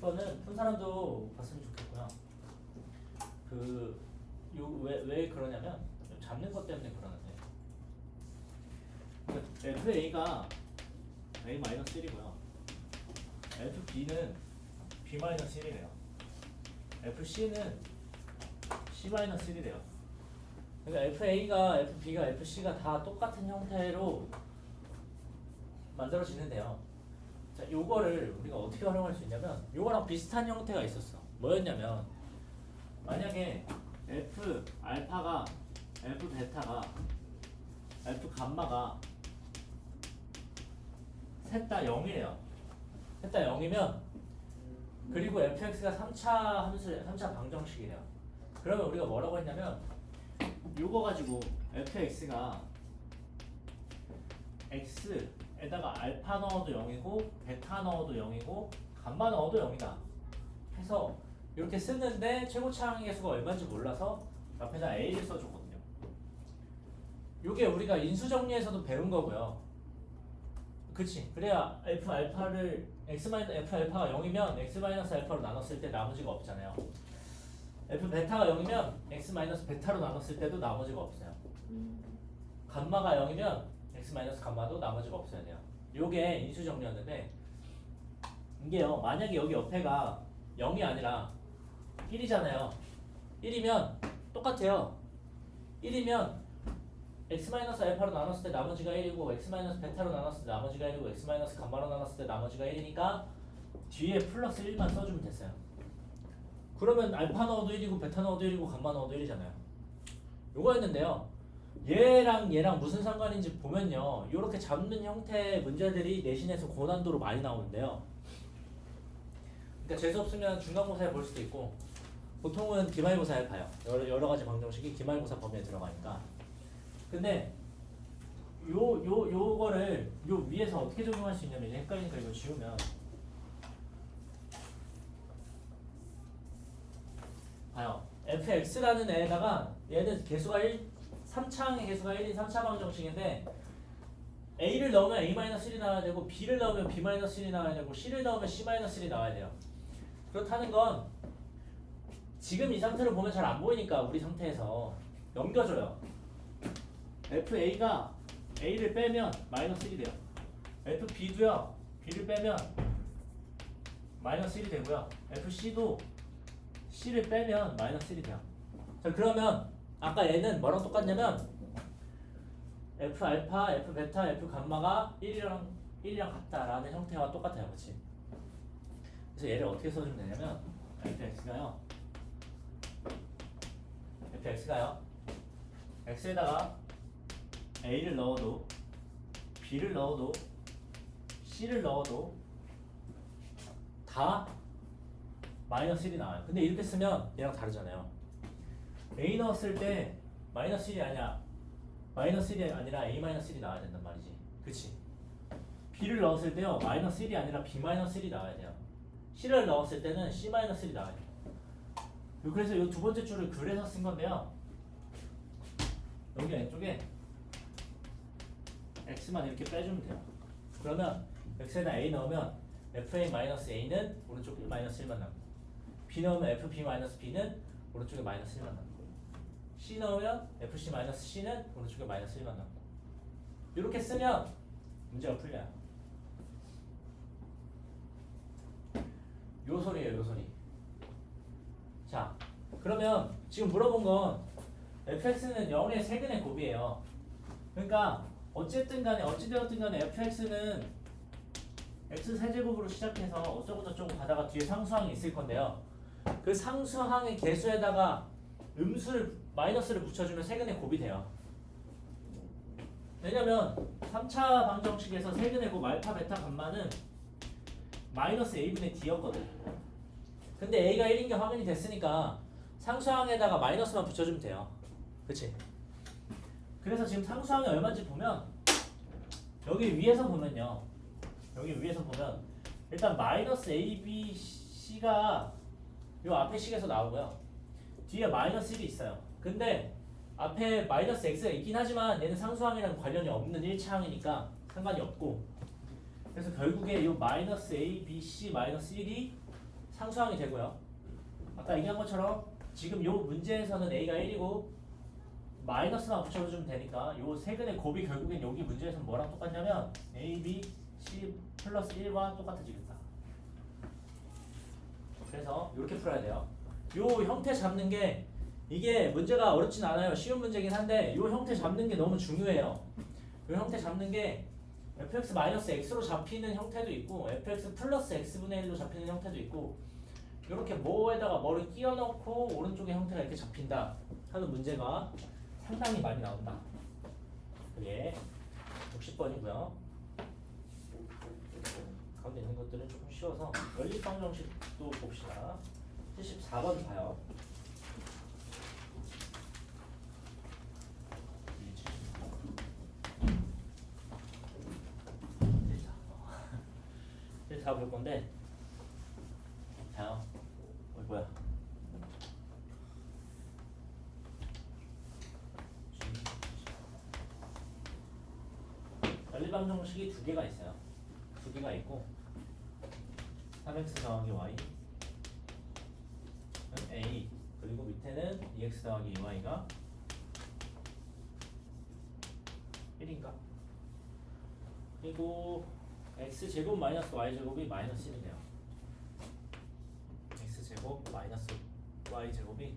이거는 푼 사람도 봤으면 좋겠고요. 왜 그러냐면 잡는 것 때문에 그러는데 FA가 A-1이고요. FB는 B-1이래요. FC는 C-1이래요. 그러니까 FA가 FB가 FC가 다 똑같은 형태로 만들어지는데요. 자, 요거를 우리가 어떻게 활용할 수 있냐면 요거랑 비슷한 형태가 있었어. 뭐였냐면 만약에 F 알파가 F 베타가 F 감마가 셋 다 0이래요. 셋 다 0이면 그리고 fx가 3차 방정식이래요. 그러면 우리가 뭐라고 했냐면 요거 가지고 fx가 x에다가 알파 넣어도 0이고 베타 넣어도 0이고 감마 넣어도 0이다 해서 이렇게 쓰는데 최고차항의 개수가 얼마인지 몰라서 앞에다 a를 써줬거든요. 요게 우리가 인수정리에서도 배운 거고요. 그치? 그래야 f 알파를 f 알파가 0이면 x 알파로 나눴을 때 나머지가 없잖아요. f 베타가 0이면 x 베타로 나눴을 때도 나머지가 없어요. 감마가 0이면 x 감마도 나머지가 없어야 돼요. 요게 인수정리였는데 이게요. 만약에 여기 옆에가 0이 아니라 1이잖아요. 1이면 똑같아요. 1이면 x 알파로 나눴을 때 나머지가 1이고 x 베타로 나눴을 때 나머지가 1이고 x 감마로 나눴을 때 나머지가 1이니까 뒤에 플러스 1만 써주면 됐어요. 그러면 알파 넣어도 1이고 베타 넣어도 1이고 감마 넣어도 1이잖아요. 요거였는데요. 얘랑 무슨 상관인지 보면요. 이렇게 잡는 형태의 문제들이 내신에서 고난도로 많이 나오는데요. 그러니까 재수 없으면 중간고사에 볼 수도 있고 보통은 기말고사에 봐요. 여러 가지 방정식이 기말고사 범위에 들어가니까. 근데 요거를 요 위에서 어떻게 적용할 수 있냐면 이제 헷갈리니까 이거 지우면 봐요. fx라는 애에다가 얘는 개수가 3차항의 개수가 1인 3차 방정식인데 a를 넣으면 a-1이 나와야 되고 b를 넣으면 b-1이 나와야 되고 c를 넣으면 c-1이 나와야 돼요. 그렇다는 건 지금 이 상태로 보면 잘 안 보이니까 우리 상태에서 넘겨줘요. FA가 A를 빼면 마이너스 1이 돼요. FB도요. B를 빼면 마이너스 1이 되고요. FC도 C를 빼면 마이너스 1이 돼요. 자, 그러면 아까 얘는 뭐랑 똑같냐면 F 알파, F 베타, F 감마가 1이랑 같다라는 형태와 똑같아요. 그렇지? 그래서 얘를 어떻게 써주면 되냐면 fx가요. x에다가 a를 넣어도 b를 넣어도 c를 넣어도 다 마이너스 1이 나와요. 근데 이렇게 쓰면 얘랑 다르잖아요. a 넣었을 때 마이너스 1이 아니라 a-1이 나와야 된단 말이지. 그치? b를 넣었을 때요 마이너스 1이 아니라 b-1이 나와야 돼요. c를 넣었을 때는 c-1이 나와야 돼요. 그래서 이 두 번째 줄을 그래서 쓴 건데요. 여기 왼쪽에 x만 이렇게 빼주면 돼요. 그러면 x에다 a 넣으면 fa-a는 오른쪽에 마이너스 1만 남고 b 넣으면 fb-b는 오른쪽에 마이너스 1만 남고 c 넣으면 fc-c는 오른쪽에 마이너스 1만 남고 이렇게 쓰면 문제가 풀려요. 요 소리예요, 요 소리. 자, 그러면 지금 물어본 건 fx는 0의 세근의 곱이에요. 그러니까 어찌되었든 간에 fx는 x 세제곱으로 시작해서 어쩌고저쩌고 가다가 뒤에 상수항이 있을 건데요. 그 상수항의 개수에다가 마이너스를 붙여주면 세근의 곱이 돼요. 왜냐면 3차 방정식에서 세근의 곱 알파, 베타, 감마는 마이너스 a분의 d였거든. 근데 a가 1인 게 확인이 됐으니까 상수항에다가 마이너스만 붙여주면 돼요. 그치? 그래서 지금 상수항이 얼마인지 보면 여기 위에서 보면 일단 마이너스 a, b, c가 요 앞에 식에서 나오고요. 뒤에 마이너스 1이 있어요. 근데 앞에 마이너스 x가 있긴 하지만 얘는 상수항이랑 관련이 없는 1차항이니까 상관이 없고 그래서 결국에 요 마이너스 a, b, c 마이너스 1이 상수항이 되고요. 아까 얘기한 것처럼 지금 요 문제에서는 a가 1이고 마이너스만 붙여주면 되니까 요 세근의 곱이 결국엔 여기 문제에서는 뭐랑 똑같냐면 a, b, c 플러스 1과 똑같아지겠다. 그래서 이렇게 풀어야 돼요. 요 형태 잡는 게 이게 문제가 어렵진 않아요. 쉬운 문제긴 한데 요 형태 잡는 게 너무 중요해요. 요 형태 잡는 게 fx-x로 잡히는 형태도 있고 fx 플러스 x분의 1로 잡히는 형태도 있고 이렇게 뭐에다가 뭐를 끼워 넣고 오른쪽에 형태가 이렇게 잡힌다 하는 문제가 상당히 많이 나온다. 그게 60번이고요. 가운데 있는 것들은 조금 쉬워서 연립방정식도 봅시다. 74번 봐요. 이제 다 볼 건데, 자요. 뭐야? 연립방정식이 두 개가 있어요. 두 개가 있고, 3x 더하기 y a 그리고 밑에는 2x 더하기 2y가 1인가? 그리고 x제곱 마이너스 y제곱이 마이너스 1이네요. x제곱 마이너스 y제곱이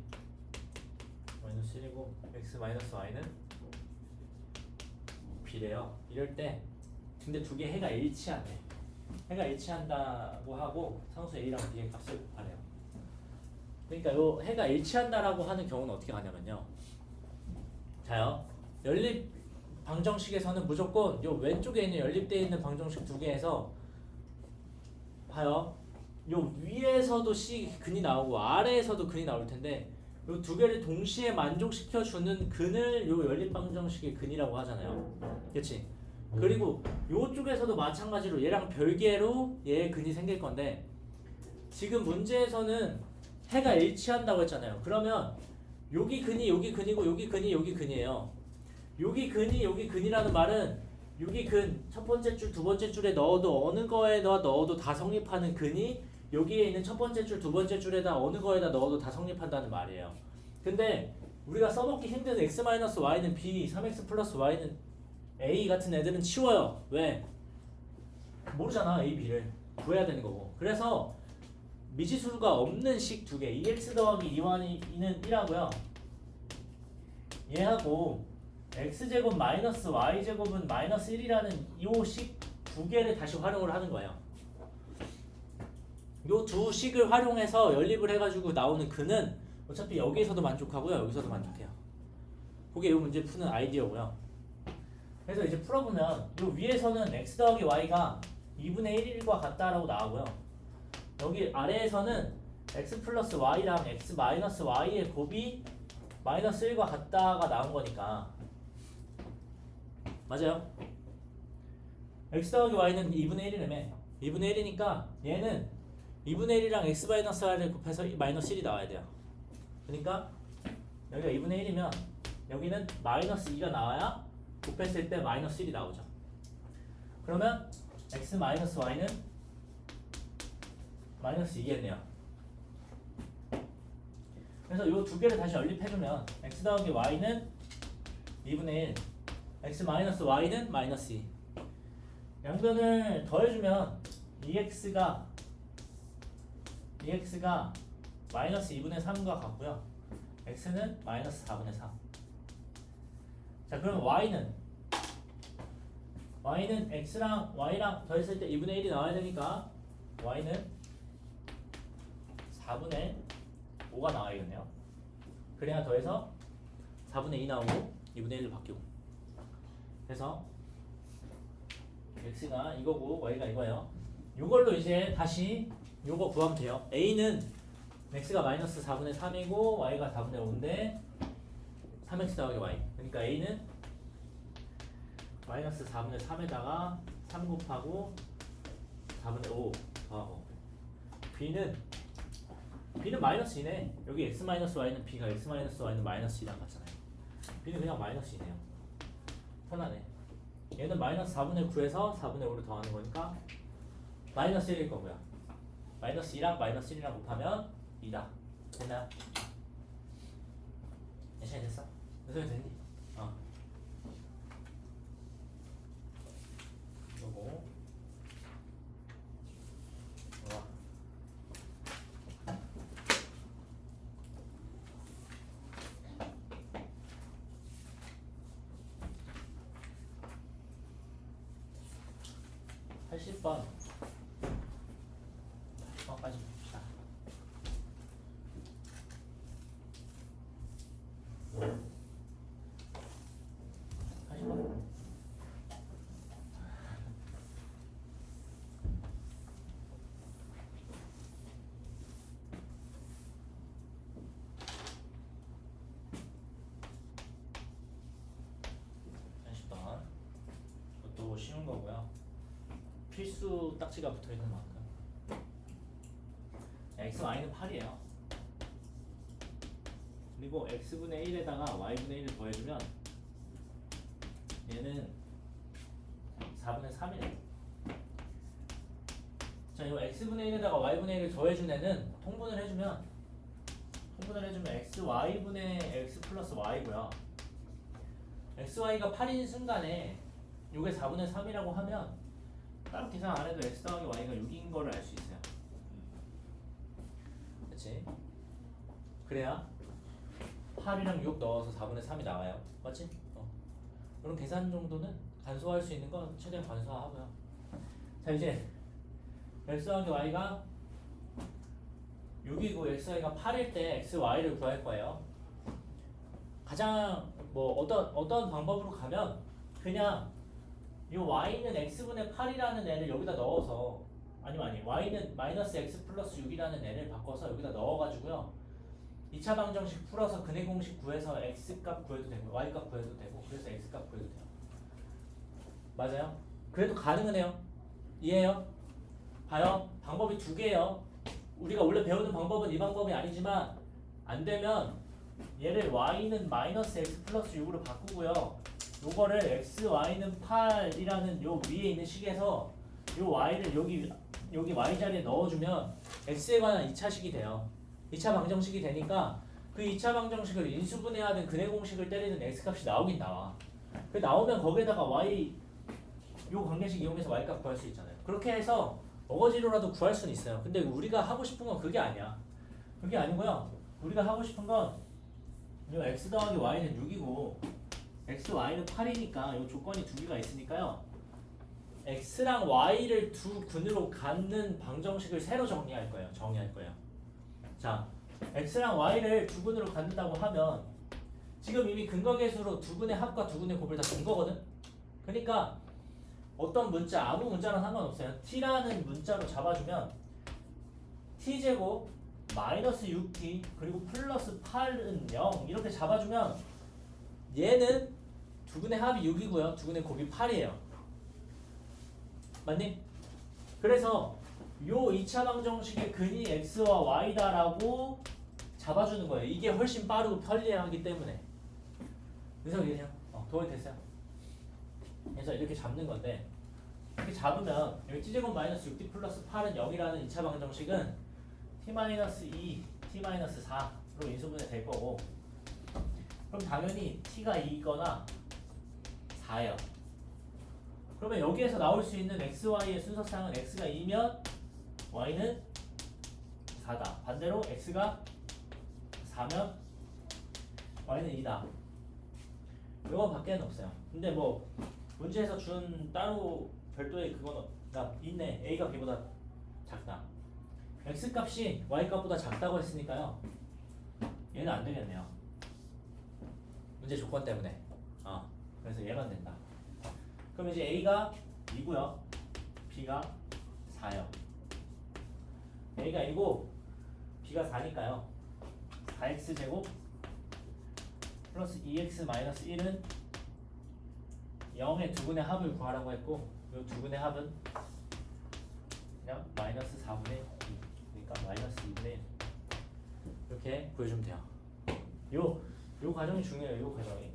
마이너스 1이고 x 마이너스 y는 b래요. 이럴 때 근데 두 개 해가 일치하네. 해가 일치한다고 하고 상수 a랑 b의 값을 곱하래요. 그러니까 요 해가 일치한다라고 하는 경우는 어떻게 가냐면요. 자요. 연립 방정식에서는 무조건 요 왼쪽에 있는 연립되어 있는 방정식 두 개에서 봐요. 요 위에서도 c 근이 나오고 아래에서도 근이 나올 텐데 요 두 개를 동시에 만족시켜 주는 근을 요 연립 방정식의 근이라고 하잖아요. 그렇지? 그리고 요쪽에서도 마찬가지로 얘랑 별개로 얘의 근이 생길 건데 지금 문제에서는 해가 일치한다고 했잖아요. 그러면 여기 근이 여기 근이고 여기 근이 여기 근이에요. 여기 근이 여기 근이라는 말은 여기 근 첫 번째 줄 두 번째 줄에 넣어도 어느 거에다 넣어도 다 성립하는 근이 여기에 있는 첫 번째 줄 두 번째 줄에다 어느 거에다 넣어도 다 성립한다는 말이에요. 근데 우리가 써먹기 힘든 x-y는 b, 3x 플러스 y는 a 같은 애들은 치워요. 왜? 모르잖아. a, b를 구해야 되는 거고. 그래서 미지수가 없는 식 두 개 2x 더하기 2y는 1하고요. 얘하고 x제곱 마이너스 y제곱은 마이너스 1이라는 이 식 두 개를 다시 활용을 하는 거예요. 요 두 식을 활용해서 연립을 해가지고 나오는 근은 어차피 여기에서도 만족하고요. 여기서도 만족해요. 그게 이 문제 푸는 아이디어고요. 그래서 이제 풀어보면 요 위에서는 x 더하기 y가 2분의 1과 같다라고 나오고요. 여기 아래에서는 x 플러스 y랑 x 마이너스 y의 곱이 마이너스 1과 같다가 나온 거니까 맞아요? x 더하기 y는 2분의 1이라며 2분의 1이니까 얘는 2분의 1이랑 x 마이너스 y를 곱해서 마이너스 1이 나와야 돼요. 그러니까 여기가 2분의 1이면 여기는 마이너스 2가 나와야 곱했을 때 마이너스 1이 나오죠. 그러면 x 마이너스 y는 마이너스 2겠네요. 그래서 이 두 개를 다시 연립해주면 x 더하기 y는 2분의 1 x 마이너스 y는 마이너스 2 양변을 더해주면 2x가 마이너스 2분의 3과 같고요. x는 마이너스 4분의 3. 자 그럼 y는 x랑 y랑 더했을 때 2분의 1이 나와야 되니까 y는 4분의 5가 나와야겠네요. 그래야 더해서 4분의 2 나오고 2분의 1로 바뀌고 그래서 x가 이거고 y가 이거예요. 이걸로 이제 다시 요거 구하면 돼요. a는 x가 마이너스 4분의 3이고 y가 4분의 5인데 3x 더하기 y 그러니까 a는 마이너스 4분의 3에다가 3 곱하고 4분의 5 더하고 b는 마이너스 2네. 여기 x 마이너스 y는 b가 x 마이너스 y는 마이너스 2랑 같잖아요. b는 그냥 마이너스 2네요. 편하네. 얘는 마이너스 4분의 9에서 4분의 5를 더하는 거니까 마이너스 1일 거고요. 마이너스 2랑 마이너스 1이랑 곱하면 2다. 됐나요? 시간이 됐어? 무슨 소리 됐니? 요거 좋아. (80번) 80번까지 봅시다. 이것도 쉬운 거고요. 필수 딱지가 붙어 있는 만큼. x, y는 8이에요. 그리고 x분의 1에다가 y분의 1을 더해주면 얘는 4분의 3이래요. 자, 이 x분의 1에다가 y분의 1을 더해준 애는 통분을 해주면 x, y분의 x 플러스 y고요. x, y가 8인 순간에 요게 4분의 3이라고 하면 따로 계산 안 해도 x 더하기 y가 6인 거를 알 수 있어요. 그치? 그래야 8이랑 6 넣어서 4분의 3이 나와요. 맞지? 이런 계산 정도는 간소화할 수 있는 건 최대한 간소화하고요. 자, 이제 x 더하기 y가 6이고 x, y가 8일 때 x, y를 구할 거예요. 가장 뭐 어떤 방법으로 가면 그냥 이 y는 x분의 8이라는 애를 여기다 넣어서 아니 y는 마이너스 x 플러스 6이라는 애를 바꿔서 여기다 넣어가지고요 2차 방정식 풀어서 근해 공식 구해서 x 값 구해도 되고 y 값 구해도 되고 그래서 x 값 구해도 돼요. 맞아요? 그래도 가능은 해요. 이해해요? 봐요. 방법이 두 개예요. 우리가 원래 배우는 방법은 이 방법이 아니지만 안 되면 얘를 y는 마이너스 x 플러스 6으로 바꾸고요. 요거를 x, y는 8이라는 요 위에 있는 식에서 요 y를 여기 y 자리에 넣어주면 x에 관한 2차식이 돼요. 2차 방정식이 되니까 그 2차 방정식을 인수분해하는 근해 공식을 때리는 x 값이 나오긴 나와. 그 나오면 거기에다가 y 요 관계식 이용해서 y 값 구할 수 있잖아요. 그렇게 해서 어거지로라도 구할 수는 있어요. 근데 우리가 하고 싶은 건 그게 아니야. 그게 아니고요. 우리가 하고 싶은 건 요 x 더하기 y는 6이고 x, y는 8이니까 이 조건이 두 개가 있으니까요. x랑 y를 두 근으로 갖는 방정식을 새로 정리할 거예요. 자, x랑 y를 두 근으로 갖는다고 하면 지금 이미 근거계수로 두 근의 합과 두 근의 곱을 다 준 거거든. 그러니까 어떤 문자, 아무 문자랑 상관없어요. t라는 문자로 잡아주면 t제곱 마이너스 6t 그리고 플러스 8은 0 이렇게 잡아주면 얘는 두근의 합이 6이고요. 두근의 곱이 8이에요. 맞니? 그래서 요 2차 방정식의 근이 x와 y다라고 잡아주는 거예요. 이게 훨씬 빠르고 편리하기 때문에. 그래서 이해해요? 도움이 됐어요? 그래서 이렇게 잡는 건데 이렇게 잡으면 여기 t제곱 마이너스 6t 플러스 8은 0이라는 2차 방정식은 t-2, t-4로 인수분해 될 거고 그럼 당연히 t가 2거나 4예요. 그러면 여기에서 나올 수 있는 x, y의 순서상은 x가 2면 y는 4다. 반대로 x가 4면 y는 2다. 이거 밖에는 없어요. 근데 뭐 문제에서 준 따로 별도의 그건 있네. a가 b보다 작다. x 값이 y 값보다 작다고 했으니까요. 얘는 안 되겠네요. 문제 조건 때문에. 그래서 얘만 된다. 그럼 이제 a가 2고요. b가 4요. a가 2고 b가 4니까요. 4x제곱 플러스 2x 마이너스 1은 0의 두근의 합을 구하라고 했고 이 두근의 합은 그냥 마이너스 4분의 2 그러니까 마이너스 2분의 1 이렇게 구해주면 돼요. 요 과정이 중요해요. 요 과정이